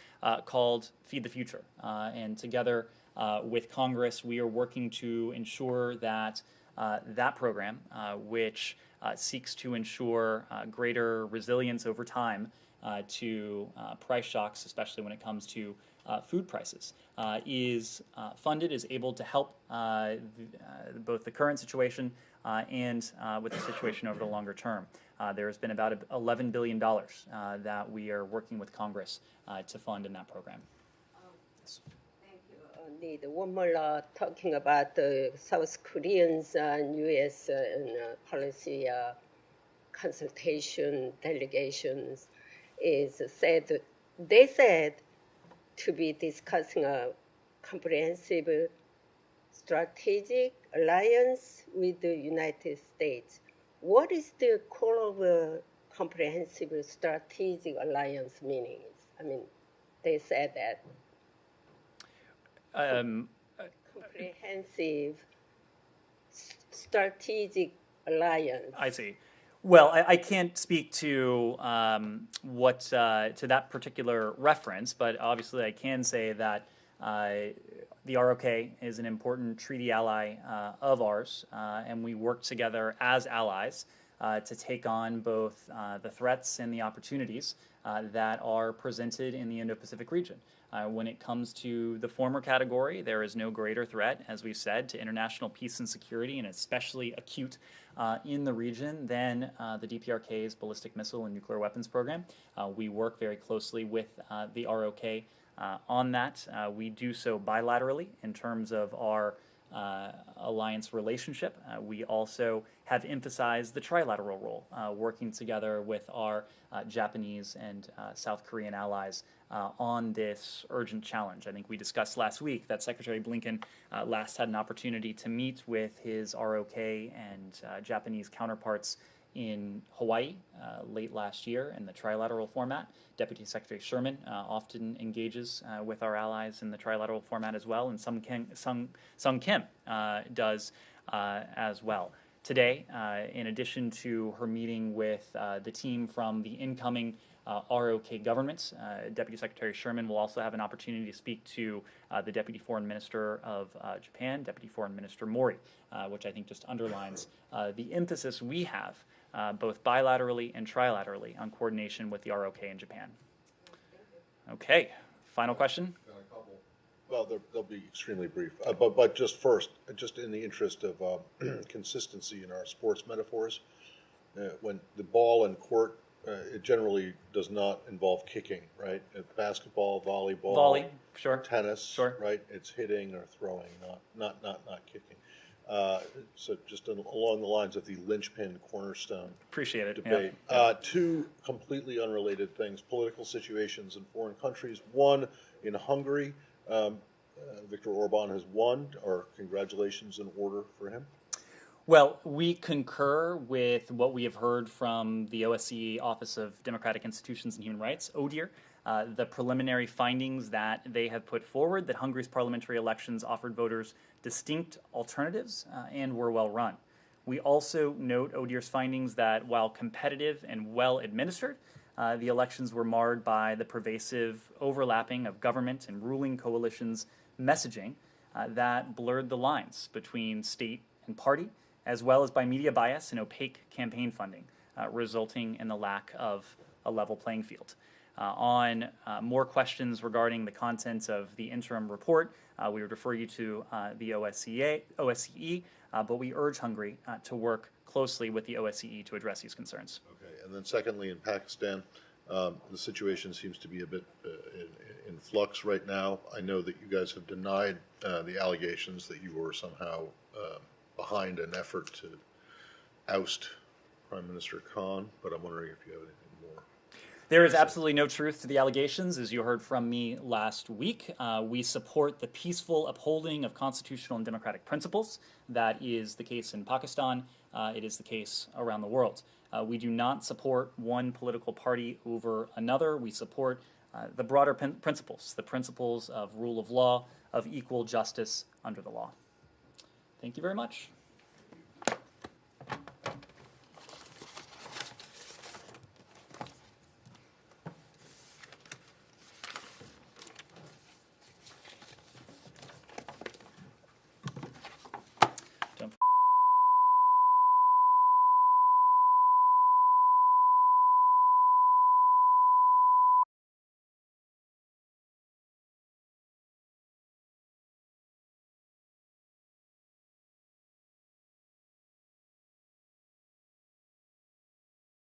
called Feed the Future, and together with Congress, we are working to ensure that that program, which seeks to ensure greater resilience over time to price shocks, especially when it comes to food prices, is funded, is able to help both the current situation and with the situation over the longer term. There has been about $11 billion that we are working with Congress to fund in that program. Yes. Thank you. Ned, one more talking about the South Koreans and U.S. Policy consultation delegations is said, they said to be discussing a comprehensive strategic alliance with the United States. What is the core of a comprehensive strategic alliance meaning? I mean, they said that. Comprehensive strategic alliance. I see. Well, I can't speak to what to that particular reference, but obviously I can say that the ROK is an important treaty ally of ours, and we work together as allies to take on both the threats and the opportunities that are presented in the Indo-Pacific region. When it comes to the former category, there is no greater threat, as we've said, to international peace and security, and especially acute in the region than the DPRK's ballistic missile and nuclear weapons program. We work very closely with the ROK on that. We do so bilaterally in terms of our alliance relationship. We also have emphasized the trilateral role, working together with our Japanese and South Korean allies on this urgent challenge. I think we discussed last week that Secretary Blinken last had an opportunity to meet with his ROK and Japanese counterparts in Hawaii late last year in the trilateral format. Deputy Secretary Sherman often engages with our allies in the trilateral format as well, and Sung Kim does as well. Today, in addition to her meeting with the team from the incoming ROK government, Deputy Secretary Sherman will also have an opportunity to speak to the Deputy Foreign Minister of Japan, Deputy Foreign Minister Mori, which I think just underlines the emphasis we have both bilaterally and trilaterally on coordination with the ROK in Japan. Okay, final question? Well, they'll be extremely brief. But just first, just in the interest of consistency in our sports metaphors, when the ball in court, it generally does not involve kicking, right? Basketball, volleyball, sure. Tennis, sure. Right? It's hitting or throwing, not kicking. So just along the lines of the linchpin cornerstone Appreciate it. debate. Yeah. Two completely unrelated things, political situations in foreign countries. One, in Hungary, Viktor Orban has won, or congratulations in order for him? Well, we concur with what we have heard from the OSCE Office of Democratic Institutions and Human Rights, ODIHR, the preliminary findings that they have put forward, that Hungary's parliamentary elections offered voters distinct alternatives and were well run. We also note ODIHR's findings that while competitive and well administered, the elections were marred by the pervasive overlapping of government and ruling coalitions' messaging that blurred the lines between state and party, as well as by media bias and opaque campaign funding, resulting in the lack of a level playing field. On more questions regarding the contents of the interim report, we would refer you to the OSCE, but we urge Hungary to work closely with the OSCE to address these concerns. Okay, and then secondly, in Pakistan, the situation seems to be a bit in flux right now. I know that you guys have denied the allegations that you were somehow behind an effort to oust Prime Minister Khan, but I'm wondering if you have anything more. There is absolutely no truth to the allegations, as you heard from me last week. We support the peaceful upholding of constitutional and democratic principles. That is the case in Pakistan. It is the case around the world. We do not support one political party over another. We support the broader principles, the principles of rule of law, of equal justice under the law. Thank you very much.